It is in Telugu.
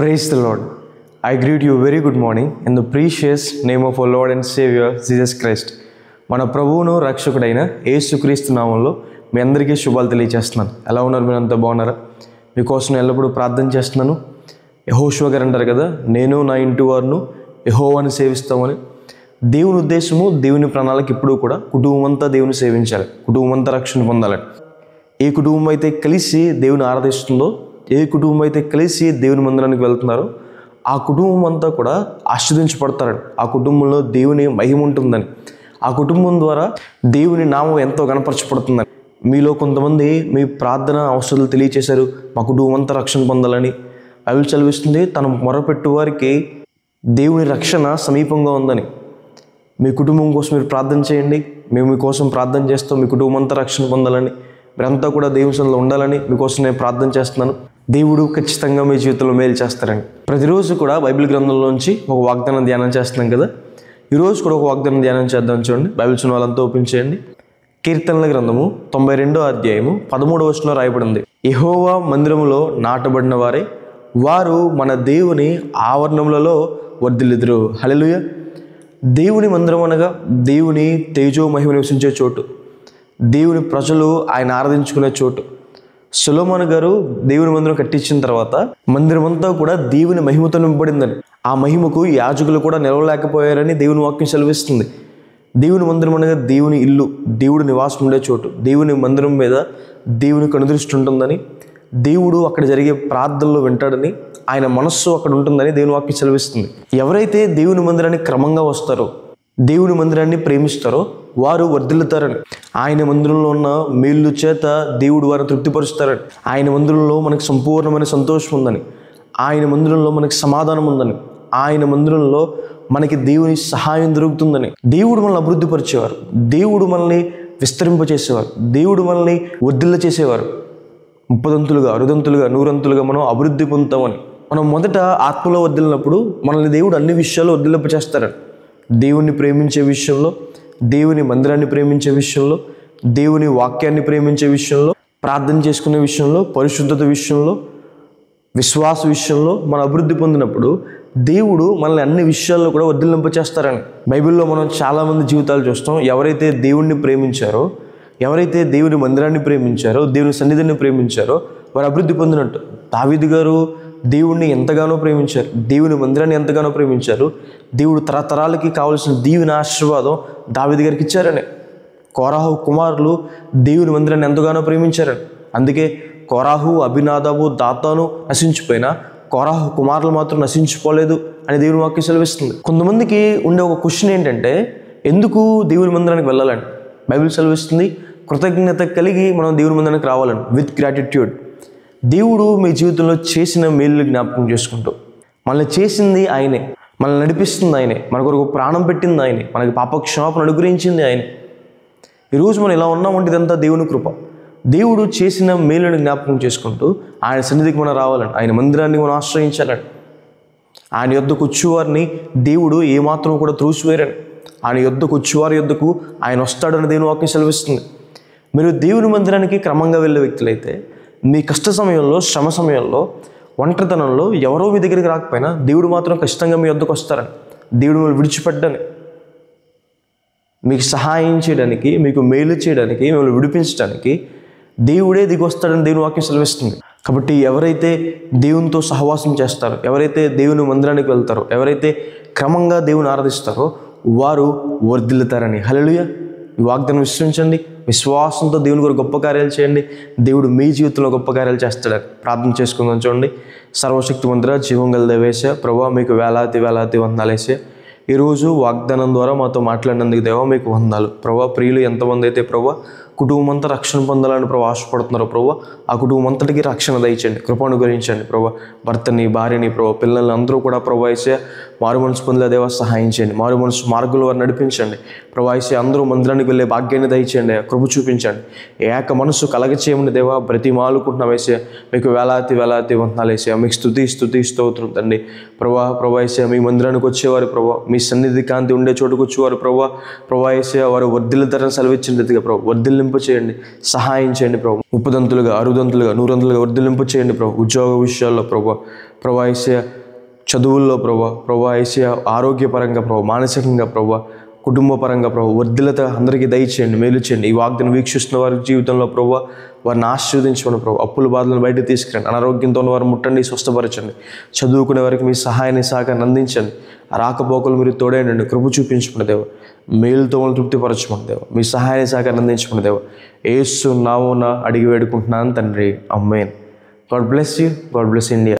Praise the Lord. I greet you very good morning in the precious name of our Lord and Savior Jesus Christ. మన ప్రభువును రక్షకుడైన యేసుక్రీస్తు నామంలో మీ అందరికీ శుభాలు తెలియజేస్తున్నాను. ఎలా ఉన్నారు? మీరు అంతా బాగున్నారా? మీకోసం ఎల్లప్పుడూ ప్రార్థన చేస్తున్నాను. యెహోషువ గారు అంటారు కదా, నేను నా ఇంటి వారును యెహోవాను సేవిస్తామని. దేవుని ఉద్దేశము, దేవుని ప్రణాళిక ఇప్పుడు కూడా కుటుంబం అంతా దేవుని సేవించాలి, కుటుంబం అంతా రక్షణ పొందాలని. ఏ కుటుంబం అయితే కలిసి దేవుని ఆరాధిస్తుందో, ఏ కుటుంబం అయితే కలిసి దేవుని మందిరానికి వెళ్తున్నారో ఆ కుటుంబం అంతా కూడా ఆశీర్వదించబడతారని, ఆ కుటుంబంలో దేవుని మహిమ ఉంటుందని, ఆ కుటుంబం ద్వారా దేవుని నామం ఎంతో గణపరచబడుతుందని. మీలో కొంతమంది మీ ప్రార్థన అవసరాలు తెలియచేశారు, మా కుటుంబం అంతా రక్షణ పొందాలని. బైబిల్ చదివిస్తుంది, తన మొరపెట్టు వారికి దేవుని రక్షణ సమీపంగా ఉందని. మీ కుటుంబం కోసం మీరు ప్రార్థన చేయండి, మేము మీకోసం ప్రార్థన చేస్తాం, మీ కుటుంబం అంతా రక్షణ పొందాలని, మీరంతా కూడా దేవుని సన్నిధిలో ఉండాలని మీకోసం నేను ప్రార్థన చేస్తున్నాను. దేవుడు ఖచ్చితంగా మీ జీవితంలో మేలు చేస్తారని. ప్రతిరోజు కూడా బైబిల్ గ్రంథంలోంచి ఒక వాగ్దానం ధ్యానం చేస్తున్నాం కదా, ఈరోజు కూడా ఒక వాగ్దానం ధ్యానం చేద్దాం. చూడండి, బైబిల్ చిన్న వాళ్ళంతా ఓపెన్ చేయండి. కీర్తనల గ్రంథము 92వ అధ్యాయము 13వ వచనంలో రాయబడింది, యెహోవా మందిరములో నాటబడిన వారే వారు మన దేవుని ఆవరణములలో వర్ధిల్లుదురు. హల్లెలూయా. దేవుని మందిరం అనగా దేవుని తేజో మహిమ నివసించే చోటు, దేవుని ప్రజలు ఆయన ఆరాధించుకునే చోటు. సొలొమోను గారు దేవుని మందిరం కట్టించిన తర్వాత మందిరం అంతా కూడా దేవుని మహిమతో నింపబడిందని, ఆ మహిమకు యాజకులు కూడా నిలవలేకపోయారని దేవుని వాక్యం సెలవిస్తుంది. దేవుని మందిరం అనగా దేవుని ఇల్లు, దేవుడు నివాసం ఉండే చోటు. దేవుని మందిరం మీద దేవుని కనుదృష్టి ఉంటుందని, దేవుడు అక్కడ జరిగే ప్రార్థనలు వింటాడని, ఆయన మనస్సు అక్కడ ఉంటుందని దేవుని వాక్యం సెలవిస్తుంది. ఎవరైతే దేవుని మందిరానికి క్రమంగా వస్తారో, దేవుని మందిరాన్ని ప్రేమిస్తారో వారు వర్ధిల్లుతారని, ఆయన మందిరంలో ఉన్న మేలు చేత దేవుడు వారిని తృప్తిపరుస్తారని, ఆయన మందిరంలో మనకు సంపూర్ణమైన సంతోషం ఉందని, ఆయన మందిరంలో మనకి సమాధానం ఉందని, ఆయన మందిరంలో మనకి దేవుని సహాయం దొరుకుతుందని. దేవుడు మనల్ని అభివృద్ధి పరిచేవారు, దేవుడు మనల్ని విస్తరింపచేసేవారు, దేవుడు మనల్ని వర్ధిల్ల చేసేవారు. 30ంతులుగా 60ంతులుగా 100ంతులుగా మనం అభివృద్ధి పొందుతామని. మనం మొదట ఆత్మలో వర్ధిల్లినప్పుడు మనల్ని దేవుడు అన్ని విషయాల్లో వర్ధిల్లింపచేస్తారని. దేవుణ్ణి ప్రేమించే విషయంలో, దేవుని మందిరాన్ని ప్రేమించే విషయంలో, దేవుని వాక్యాన్ని ప్రేమించే విషయంలో, ప్రార్థన చేసుకునే విషయంలో, పరిశుద్ధత విషయంలో, విశ్వాస విషయంలో మనం అభివృద్ధి పొందినప్పుడు దేవుడు మనల్ని అన్ని విషయాల్లో కూడా వర్ధిల్లింపచేస్తారని. బైబిల్లో మనం చాలామంది జీవితాలు చూస్తాం. ఎవరైతే దేవుణ్ణి ప్రేమించారో, ఎవరైతే దేవుని మందిరాన్ని ప్రేమించారో, దేవుని సన్నిధిని ప్రేమించారో వారు అభివృద్ధి పొందినట్టు. దావీదు గారు దేవుణ్ణి ఎంతగానో ప్రేమించారు, దేవుని మందిరాన్ని ఎంతగానో ప్రేమించారు. దేవుడు తరతరాలకి కావలసిన దీవెన ఆశీర్వాదం దావీదు గారికి ఇచ్చారని. కోరాహు కుమారులు దేవుని మందిరాన్ని ఎంతగానో ప్రేమించారని. అందుకే కోరాహు, అభినాదాబు, దాతాను నశించిపోయినా కోరాహు కుమారులు మాత్రం నశించిపోలేదు అని దేవుని వాక్యం సెలవిస్తుంది. కొంతమందికి ఉండే ఒక క్వశ్చన్ ఏంటంటే, ఎందుకు దేవుని మందిరానికి వెళ్ళాలని? బైబిల్ సెలవిస్తుంది, కృతజ్ఞత కలిగి మనం దేవుని మందిరానికి రావాలని, విత్ గ్రాటిట్యూడ్. దేవుడు మీ జీవితంలో చేసిన మేలు జ్ఞాపకం చేసుకుంటూ, మనల్ని చేసింది ఆయనే, మనల్ని నడిపిస్తుంది ఆయనే, మన కొరకు ప్రాణం పెట్టింది ఆయనే, మనకి పాపక్షమాపణ అనుగ్రహించింది ఆయనే. ఈరోజు మనం ఇలా ఉన్నామంటే ఇదంతా దేవుని కృప. దేవుడు చేసిన మేలుని జ్ఞాపకం చేసుకుంటూ ఆయన సన్నిధికి మనం రావాలని, ఆయన మందిరాన్ని మనం ఆశ్రయించాలని, ఆయన యొద్దకు వచ్చేవారిని దేవుడు ఏమాత్రం కూడా త్రోసివేయరని, ఆయన యొద్దకు వచ్చేవారి యొద్దకు ఆయన వస్తాడని దేవుని వాక్యం సెలవిస్తుంది. మీరు దేవుని మందిరానికి క్రమంగా వెళ్ళే వ్యక్తులైతే మీ కష్ట సమయంలో, శ్రమ సమయంలో, ఒంటరితనంలో ఎవరో మీ దగ్గరికి రాకపోయినా దేవుడు మాత్రం ఖచ్చితంగా మీ వద్దకు వస్తారని, దేవుడు మిమ్మల్ని విడిచిపెట్టని, మీకు సహాయం చేయడానికి, మీకు మేలు చేయడానికి, మిమ్మల్ని విడిపించడానికి దేవుడే దిగి వస్తాడని దేవుని వాక్యం సెలవిస్తుంది. కాబట్టి ఎవరైతే దేవునితో సహవాసం చేస్తారో, ఎవరైతే దేవుని మందిరానికి వెళ్తారో, ఎవరైతే క్రమంగా దేవుని ఆరాధిస్తారో వారు వర్ధిల్లుతారని. హల్లెలూయా. ఈ వాగ్దానం విశ్వసించండి, విశ్వాసంతో దేవుని కొరకు గొప్ప కార్యాలు చేయండి. దేవుడు మీ జీవితంలో గొప్ప కార్యాలు చేస్తాడని ప్రార్థన చేసుకుందాం. చూడండి, సర్వశక్తిమంతుడా, జీవం గల దేవేశ, ప్రభువా మీకు వేలాది వందనాలేసే. ఈరోజు వాగ్దానం ద్వారా మాతో మాట్లాడినందుకు దేవా మీకు వందనాలు. ప్రభువా, ప్రియులు ఎంతమంది అయితే ప్రభువా కుటుంబం అంతా రక్షణ పొందాలని ప్రభు ఆశపడుతున్నారు, ప్రభువా ఆ కుటుంబం అంతటికి రక్షణ దయచేయండి, కృప అనుగ్రహించండి. ప్రభువా భర్తని, భార్యని, ప్రభు పిల్లల్ని అందరూ కూడా ప్రభు అయితే మారు మనసు పొందిన దేవా సహాయం చేయండి, మారు మనసు మార్గంలో వారు నడిపించండి. ప్రభు అయితే అందరూ మందిరానికి వెళ్ళే భాగ్యాన్ని దయచేయండి, కృప చూపించండి. ఏక మనసు కలగ చేయమని దేవా బ్రతిమాలుకుంటున్నాం వేసే. మీకు వేలాది వందనాలు వేసే. మీకు స్తుతి స్తోత్రం తండ్రి. ప్రభు అయితే మీ మందిరానికి వచ్చేవారు, ప్రభు మీ సన్నిధి కాంతి ఉండే చోటుకు వచ్చేవారు, ప్రభు అయితే వారు వర్ధిల్లుతారని సెలవిచ్చిన రీతిగా ప్రభు వర్ధిల్లింపు చేయండి, సహాయం చేయండి ప్రభు. 30ంతులుగా 60ంతులుగా 100ంతులుగా వర్ధిల్లింపు చేయండి ప్రభు. ఉద్యోగ విషయాల్లో ప్రభు ప్రభా యేసయ్య చదువుల్లో ప్రభా యేసయ్య ఆరోగ్యపరంగా మానసికంగా కుటుంబపరంగా వర్ధిలత అందరికీ దయచేయండి, మేలు చేయండి. ఈ వాగ్దానం వీక్షిస్తున్న వారి జీవితంలో వారిని ఆశీర్వదించమని అప్పుల బాధలను బయటకు తీసుకురండి. అనారోగ్యంతో ఉన్న వారు ముట్టండి, స్వస్థపరచండి. చదువుకునే వారికి మీ సహాయాన్ని సహకారాన్ని అందించండి. రాకపోకలు మీరు తోడేయండి, కృప చూపించమని దేవ. మేలుతో వాళ్ళు తృప్తిపరచమని దేవ. మీ సహాయాన్ని సహకారాన్ని అందించమని దేవ. యేసు నామమున అడిగి వేడుకుంటున్నాను తండ్రి, amen. God bless you. God bless India.